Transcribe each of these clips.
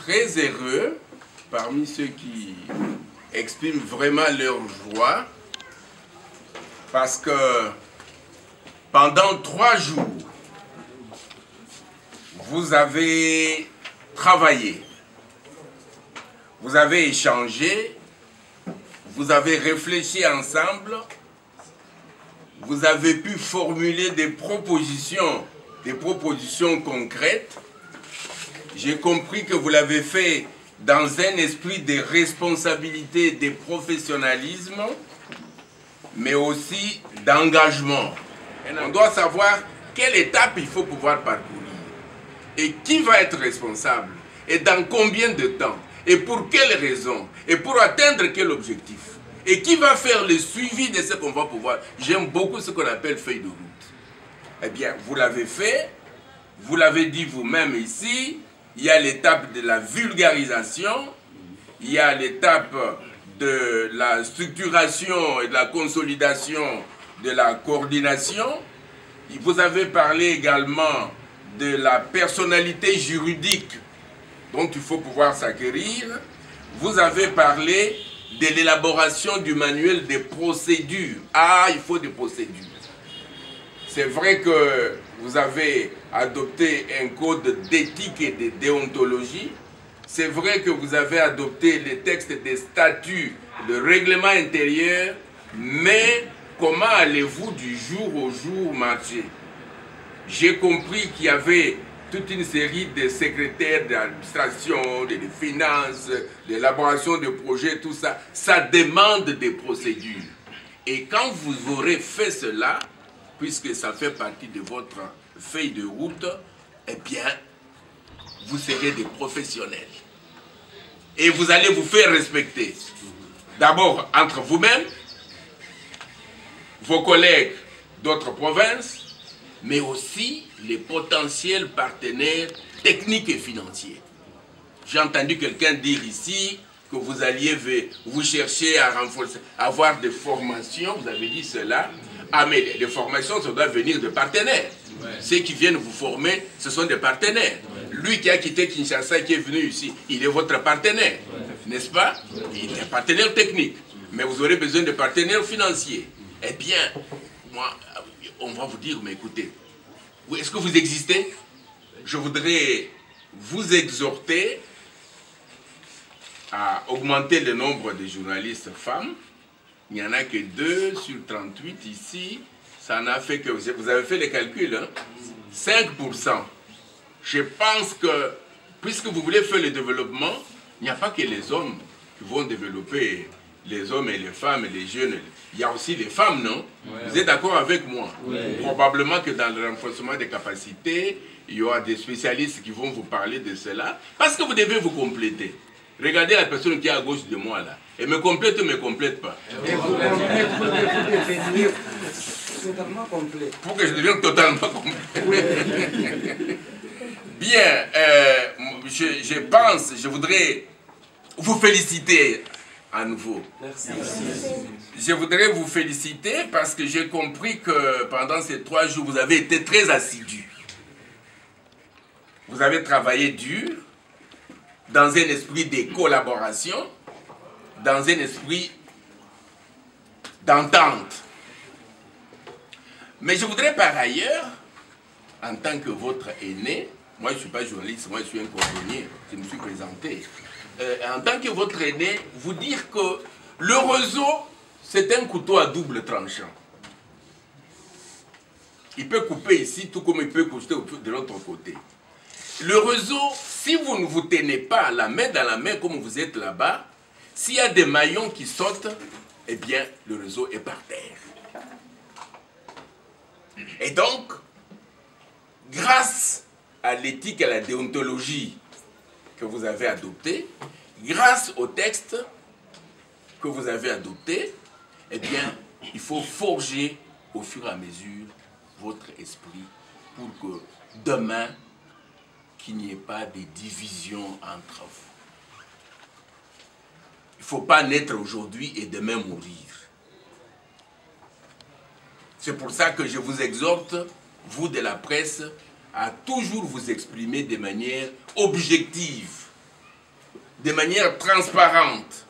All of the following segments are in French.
très heureux parmi ceux qui expriment vraiment leur joie parce que pendant 3 jours, vous avez travaillé, vous avez échangé, vous avez réfléchi ensemble, vous avez pu formuler des propositions concrètes. J'ai compris que vous l'avez fait dans un esprit de responsabilité, de professionnalisme, mais aussi d'engagement. On doit savoir quelle étape il faut pouvoir parcourir et qui va être responsable et dans combien de temps et pour quelles raisons et pour atteindre quel objectif et qui va faire le suivi de ce qu'on va pouvoir. J'aime beaucoup ce qu'on appelle feuille de route. Eh bien, vous l'avez fait, vous l'avez dit vous-même ici, il y a l'étape de la vulgarisation, il y a l'étape de la structuration et de la consolidation de la coordination. Vous avez parlé également de la personnalité juridique dont il faut pouvoir s'acquérir. Vous avez parlé de l'élaboration du manuel des procédures. Ah, il faut des procédures. C'est vrai que vous avez adopté un code d'éthique et de déontologie. C'est vrai que vous avez adopté les textes des statuts, le règlement intérieur, mais comment allez-vous du jour au jour marcher? J'ai compris qu'il y avait toute une série de secrétaires d'administration, de finances, d'élaboration de projets, tout ça. Ça demande des procédures. Et quand vous aurez fait cela, puisque ça fait partie de votre feuille de route, eh bien, vous serez des professionnels. Et vous allez vous faire respecter. D'abord, entre vous-même, vos collègues d'autres provinces, mais aussi les potentiels partenaires techniques et financiers. J'ai entendu quelqu'un dire ici que vous alliez vous chercher à renforcer, avoir des formations, vous avez dit cela. Ah, mais les formations, ça doit venir de partenaires. Ouais. Ceux qui viennent vous former, ce sont des partenaires. Ouais. Lui qui a quitté Kinshasa, qui est venu ici, il est votre partenaire, ouais. N'est-ce pas? Il est partenaire technique, mais vous aurez besoin de partenaires financiers. Eh bien, moi, on va vous dire, mais écoutez, est-ce que vous existez? Je voudrais vous exhorter à augmenter le nombre de journalistes femmes. Il n'y en a que 2 sur 38 ici. Ça en a fait que vous avez fait les calculs, hein? 5%. Je pense que, puisque vous voulez faire le développement, il n'y a pas que les hommes qui vont développer, les hommes et les femmes et les jeunes. Il y a aussi les femmes, non? Ouais. Vous êtes d'accord avec moi? Ouais. Probablement que dans le renforcement des capacités, il y aura des spécialistes qui vont vous parler de cela, parce que vous devez vous compléter. Regardez la personne qui est à gauche de moi là. Elle me complète ou ne me complète pas? Totalement complet. Pour que je devienne totalement complet. Bien, je pense, je voudrais vous féliciter à nouveau. Merci. Je voudrais vous féliciter parce que j'ai compris que pendant ces 3 jours, vous avez été très assidus. Vous avez travaillé dur, dans un esprit de collaboration, dans un esprit d'entente. Mais je voudrais par ailleurs, en tant que votre aîné, moi je ne suis pas journaliste, moi je suis un cordonnier, je me suis présenté, en tant que votre aîné, vous dire que le réseau, c'est un couteau à double tranchant. Il peut couper ici, tout comme il peut couper de l'autre côté. Le réseau, si vous ne vous tenez pas la main dans la main comme vous êtes là-bas, s'il y a des maillons qui sautent, eh bien, le réseau est par terre. Et donc, grâce à l'éthique et à la déontologie que vous avez adoptée, grâce au texte que vous avez adopté, eh bien, il faut forger au fur et à mesure votre esprit pour que demain, qu'il n'y ait pas de division entre vous. Il ne faut pas naître aujourd'hui et demain mourir. C'est pour ça que je vous exhorte, vous de la presse, à toujours vous exprimer de manière objective de manière transparente.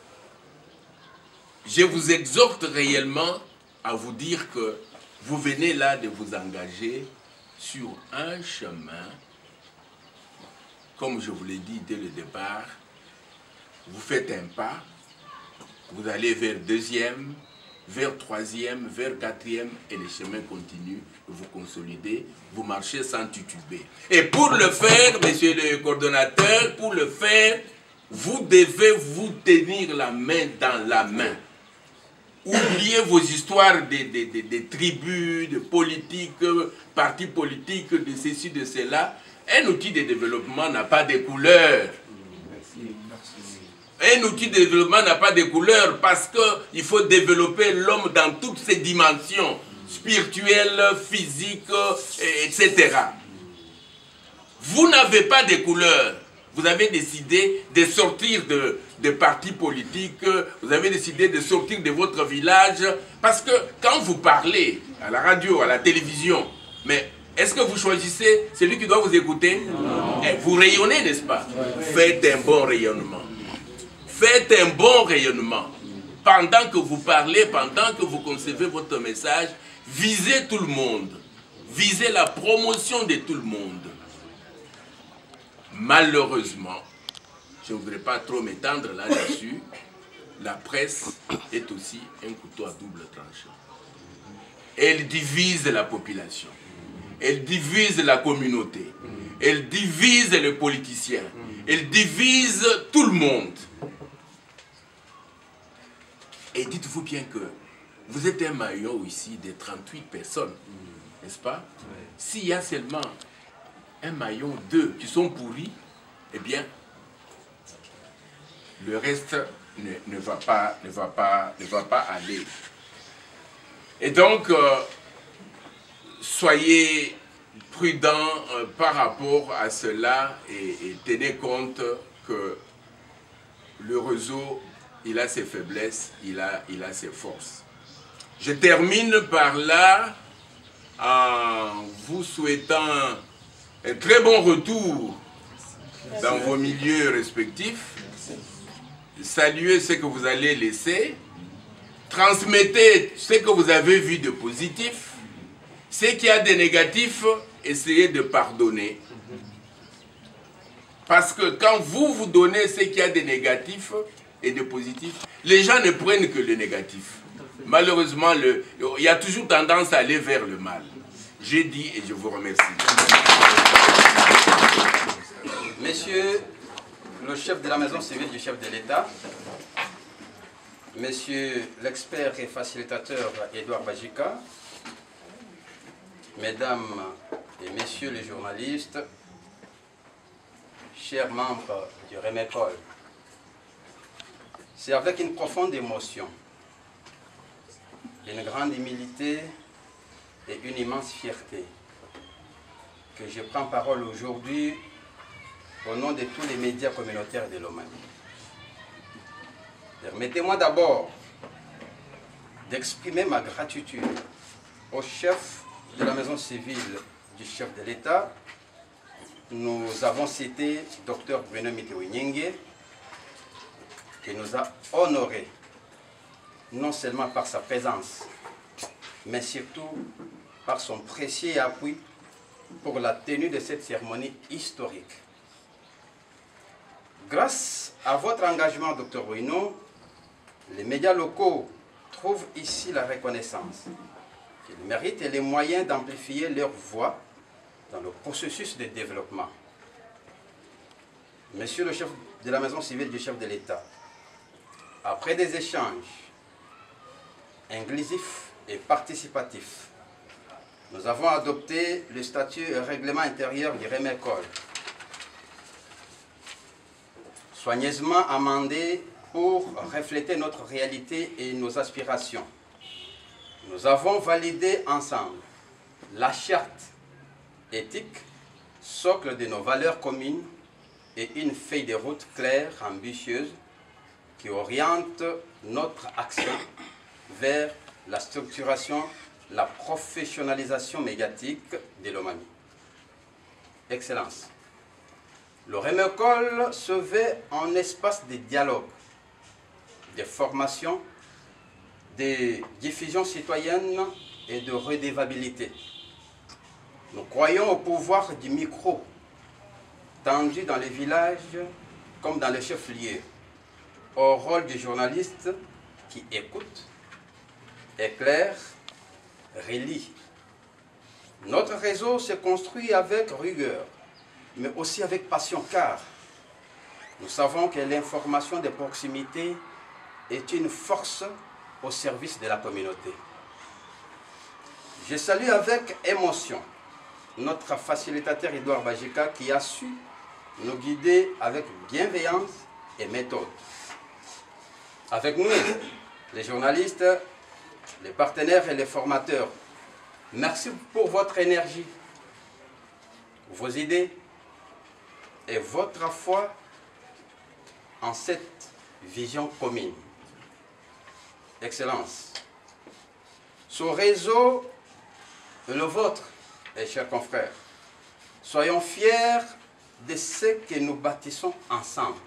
Je vous exhorte réellement à vous dire que vous venez là de vous engager sur un chemin, comme je vous l'ai dit dès le départ, vous faites un pas, vous allez vers deuxième, vers troisième, vers quatrième, et le chemin continue, vous consolidez, vous marchez sans tituber. Et pour le faire, monsieur le coordonnateur, pour le faire, vous devez vous tenir la main dans la main. Oubliez vos histoires de tribus, de politiques, partis politiques, de ceci, de cela. Un outil de développement n'a pas de couleur. Un outil de développement n'a pas de couleur parce qu'il faut développer l'homme dans toutes ses dimensions, spirituelles, physiques, etc. Vous n'avez pas de couleur. Vous avez décidé de sortir de partis politiques, vous avez décidé de sortir de votre village, parce que quand vous parlez à la radio, à la télévision, mais est-ce que vous choisissez celui qui doit vous écouter? Vous rayonnez, n'est-ce pas? Faites un bon rayonnement. Faites un bon rayonnement. Pendant que vous parlez, pendant que vous concevez votre message, visez tout le monde. Visez la promotion de tout le monde. Malheureusement, je ne voudrais pas trop m'étendre là-dessus, la presse est aussi un couteau à double tranchant. Elle divise la population, elle divise la communauté, elle divise les politiciens, elle divise tout le monde. Et dites-vous bien que vous êtes un maillot ici de 38 personnes, n'est-ce pas? S'il y a seulement un maillon, 2 qui sont pourris, eh bien, le reste ne va pas aller. Et donc, soyez prudents par rapport à cela et tenez compte que le réseau, il a ses faiblesses, il a ses forces. Je termine par là en vous souhaitant un très bon retour dans vos milieux respectifs. Saluez ce que vous allez laisser. Transmettez ce que vous avez vu de positif. Ce qu'il y a de négatif, essayez de pardonner. Parce que quand vous donnez ce qu'il y a de négatif et de positif, les gens ne prennent que le négatif. Malheureusement, il y a toujours tendance à aller vers le mal. J'ai dit et je vous remercie. Monsieur le chef de la maison civile du chef de l'État, Monsieur l'expert et facilitateur Edouard Bajika, Mesdames et Messieurs les journalistes, chers membres du REMECOL, c'est avec une profonde émotion, une grande humilité et une immense fierté que je prends parole aujourd'hui au nom de tous les médias communautaires de Lomami. Permettez-moi d'abord d'exprimer ma gratitude au chef de la maison civile du chef de l'État. Nous avons cité Dr Bruno Mitewinyengue, qui nous a honorés, non seulement par sa présence, mais surtout par son précieux appui pour la tenue de cette cérémonie historique. Grâce à votre engagement, Dr Bruno, les médias locaux trouvent ici la reconnaissance qu'ils méritent et les moyens d'amplifier leur voix dans le processus de développement. Monsieur le chef de la maison civile du chef de l'État, après des échanges inclusifs et participatifs, nous avons adopté le statut et règlement intérieur du REMECOL, soigneusement amendé pour refléter notre réalité et nos aspirations. Nous avons validé ensemble la charte éthique, socle de nos valeurs communes, et une feuille de route claire, ambitieuse, qui oriente notre action vers la structuration, la professionnalisation médiatique de Lomami. Excellence, Le Remecol se veut un espace de dialogue, de formation, de diffusion citoyenne et de redevabilité. Nous croyons au pouvoir du micro, tendu dans les villages comme dans les chefs-lieux, au rôle du journaliste qui écoute, éclaire, relie. Notre réseau se construit avec rigueur, mais aussi avec passion, car nous savons que l'information de proximité est une force au service de la communauté. Je salue avec émotion notre facilitateur Edouard Bajika qui a su nous guider avec bienveillance et méthode. Avec nous, les journalistes, les partenaires et les formateurs, merci pour votre énergie, vos idées et votre foi en cette vision commune. Excellence, ce réseau est le vôtre, et chers confrères. Soyons fiers de ce que nous bâtissons ensemble.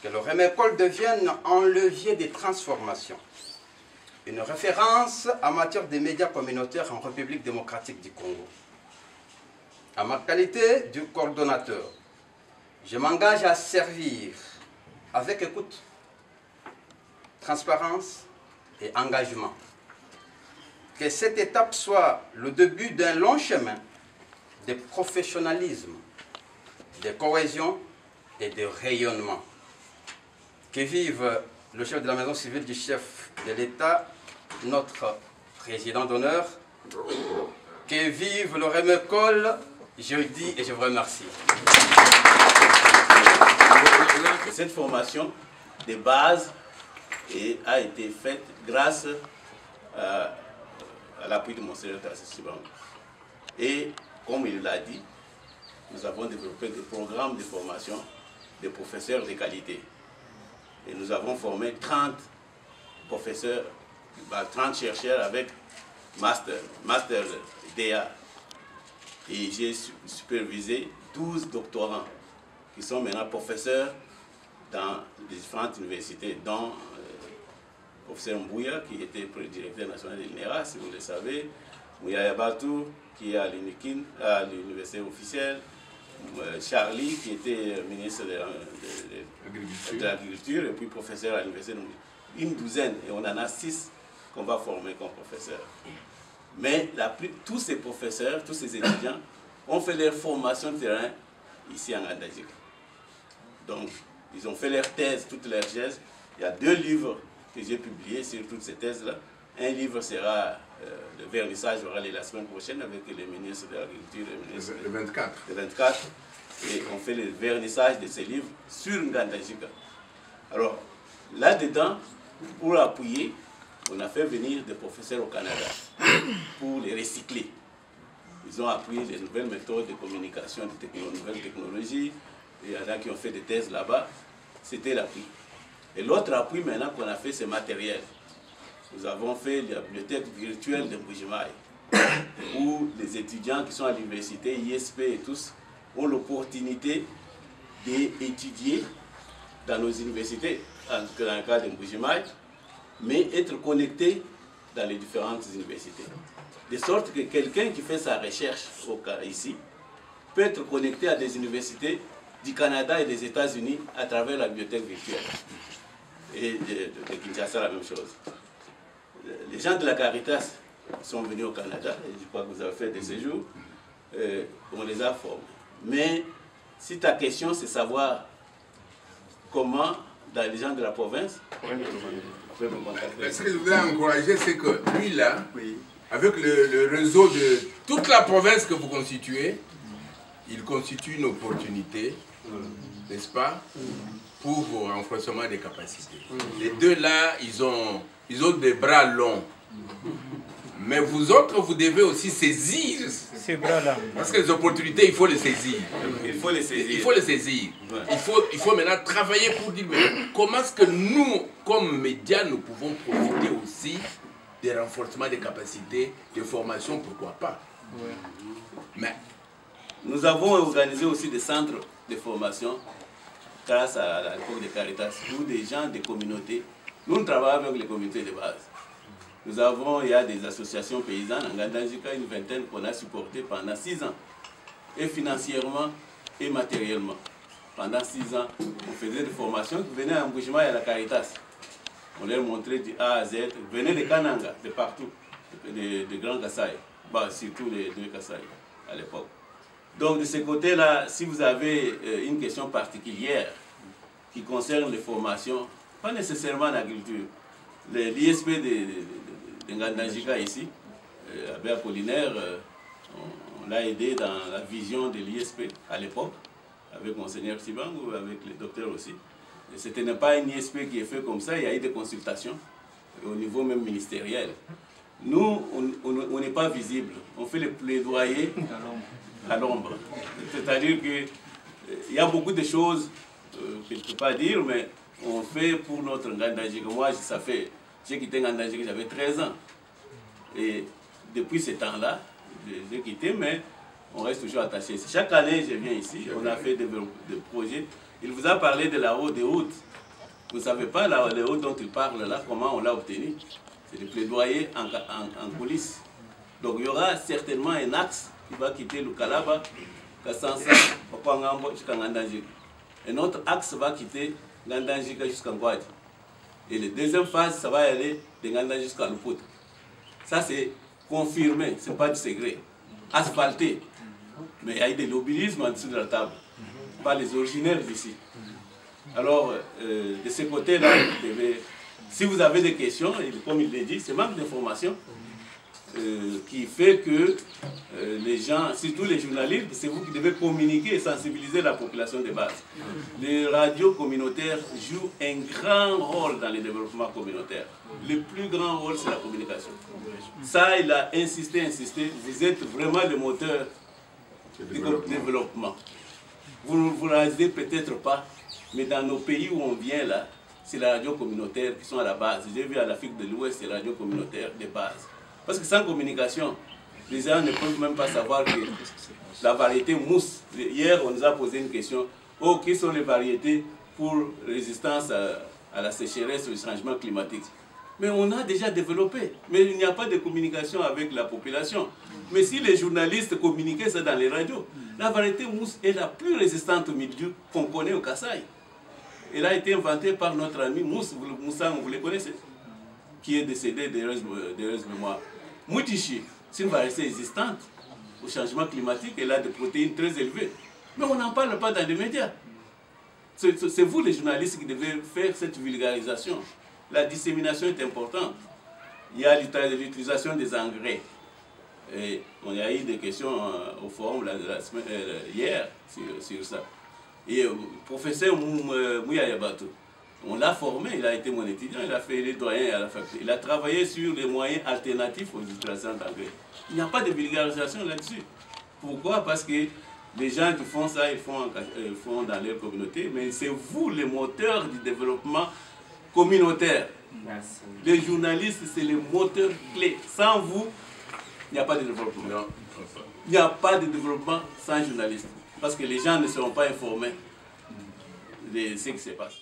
Que le Remecol devienne un levier de transformation, une référence en matière de médias communautaires en République démocratique du Congo. À ma qualité de coordonnateur, je m'engage à servir avec écoute, transparence et engagement. Que cette étape soit le début d'un long chemin de professionnalisme, de cohésion et de rayonnement. Que vive le chef de la maison civile du chef de l'État, notre président d'honneur. Que vive le Remecol, je le dis et je vous remercie. Cette formation de base a été faite grâce à l'appui de Monseigneur Tarcisse Tshibanda. Et comme il l'a dit, nous avons développé des programmes de formation de professeurs de qualité. Et nous avons formé 30 professeurs, 30 chercheurs avec master DA. Et j'ai supervisé 12 doctorants qui sont maintenant professeurs dans les différentes universités, dont le professeur Mbouya, qui était directeur national de l'INERA, si vous le savez, Mouya Yabatou, qui est à l'UNIKIN, à l'université officielle, Charlie, qui était ministre de l'Agriculture, et puis professeur à l'université. Une douzaine, et on en a 6 qu'on va former comme professeurs. Mais tous ces professeurs, tous ces étudiants, ont fait leur formation de terrain ici en Ngandajika. Donc, ils ont fait leur thèse, toutes leurs thèses. Il y a 2 livres que j'ai publiés sur toutes ces thèses-là. Un livre sera, le vernissage aura lieu la semaine prochaine avec le ministre de l'Agriculture et le ministre le 24. Le 24. Et on fait le vernissage de ces livres sur Ngandajika. Alors, là-dedans, pour appuyer, on a fait venir des professeurs au Canada pour les recycler. Ils ont appris les nouvelles méthodes de communication, de nouvelles technologies. Il y en a qui ont fait des thèses là-bas. C'était l'appui. Et l'autre appui maintenant qu'on a fait, c'est matériel. Nous avons fait la bibliothèque virtuelle de Mbujimaï, où les étudiants qui sont à l'université, ISP et tous, ont l'opportunité d'étudier dans nos universités, dans le cas de Mbujimaï, mais être connectés dans les différentes universités. De sorte que quelqu'un qui fait sa recherche ici peut être connecté à des universités du Canada et des États-Unis à travers la bibliothèque virtuelle. Et de Kinshasa, la même chose. Les gens de la Caritas sont venus au Canada, et je crois que vous avez fait des séjours, on les a formés. Mais si ta question c'est savoir comment, dans les gens de la province, ce que je voudrais encourager, c'est que lui là, avec le réseau de toute la province que vous constituez, il constitue une opportunité, n'est-ce pas, pour vos renforcements des capacités. Les deux là, ils ont des bras longs. Mais vous autres, vous devez aussi saisir ces bras-là. Parce que les opportunités, il faut les saisir. il faut les saisir. Il faut les saisir. Ouais. Il faut maintenant travailler pour dire comment est-ce que nous, comme médias, nous pouvons profiter aussi des renforcements des capacités, des formations, pourquoi pas. Ouais. Mais Nous avons organisé aussi des centres de formation grâce à l'époque de Caritas, où des gens des communautés, nous travaillons avec les communautés de base. Il y a des associations paysannes en Ngandajika, une vingtaine qu'on a supportées pendant 6 ans, et financièrement et matériellement. Pendant 6 ans, on faisait des formations qui venaient à Mbushima et à la Caritas. On leur montrait du A à Z, venaient de Kananga, de partout, de Grand Kasaï, surtout les 2 Kasaï à l'époque. Donc de ce côté-là, si vous avez une question particulière qui concerne les formations, pas nécessairement l'agriculture, l'ISP de Ngandajika ici, Abbé Apollinaire, on l'a aidé dans la vision de l'ISP à l'époque, avec Monseigneur Sibang ou avec les docteurs aussi. Ce n'est pas une ISP qui est fait comme ça, il y a eu des consultations au niveau même ministériel. Nous, on n'est pas visible, on fait le plaidoyer à l'ombre. C'est-à-dire qu'il y a beaucoup de choses que je ne peux pas dire, mais on fait pour notre Ngandajika. Moi, j'ai quitté Ngandajika, j'avais 13 ans. Et depuis ce temps-là, j'ai quitté, mais on reste toujours attaché. Chaque année, je viens ici, on a fait des projets. Il vous a parlé de la haute des routes. Vous ne savez pas la haute dont il parle là, comment on l'a obtenu. C'est des plaidoyers en coulisses. Donc il y aura certainement un axe qui va quitter le Kalaba, Kassansa, Papangambo jusqu'à Ngandajika. Un autre axe va quitter Ngandajika jusqu'à Ngwadi. Et la deuxième phase, ça va aller de Ngandajika jusqu'à Luputa. Ça c'est confirmé, ce n'est pas du secret. Asphalté. Mais il y a eu des lobbyismes en dessous de la table, pas les originaires d'ici. Alors, de ce côté-là, si vous avez des questions, et comme il l'a dit, c'est manque d'information qui fait que les gens, surtout les journalistes, c'est vous qui devez communiquer et sensibiliser la population de base. Les radios communautaires jouent un grand rôle dans le développement communautaire. Le plus grand rôle, c'est la communication. Ça, il a insisté. Vous êtes vraiment le moteur du développement. Vous ne vous réalisez peut-être pas, mais dans nos pays où on vient là, c'est la radio communautaire qui sont à la base. J'ai vu à l'Afrique de l'Ouest, c'est la radio communautaire de base. Parce que sans communication, les gens ne peuvent même pas savoir que la variété mousse. Hier, on nous a posé une question. Oh, quelles sont les variétés pour résistance à la sécheresse et au changement climatique? Mais on a déjà développé. Mais il n'y a pas de communication avec la population. Mais si les journalistes communiquaient ça dans les radios, la variété mousse est la plus résistante au milieu qu'on connaît au Kasaï. Elle a été inventée par notre ami Moussa, vous le connaissez, qui est décédé de mémoire. Moutichi, c'est une variété existante au changement climatique, elle a des protéines très élevées. Mais on n'en parle pas dans les médias. C'est vous les journalistes qui devez faire cette vulgarisation. La dissémination est importante. Il y a l'utilisation des engrais. Et on a eu des questions au forum la semaine, hier sur ça. Et le professeur Mouya Yabatou, on l'a formé, il a été mon étudiant, il a fait les doyens à la faculté. Il a travaillé sur les moyens alternatifs aux utilisations d'engrais. Il n'y a pas de vulgarisation là-dessus. Pourquoi? Parce que les gens qui font ça, ils font dans leur communauté, mais c'est vous les moteurs du développement communautaire. Merci. Les journalistes, c'est les moteurs clés. Sans vous, il n'y a pas de développement. Il n'y a pas de développement sans journalistes. Parce que les gens ne seront pas informés de ce qui se passe.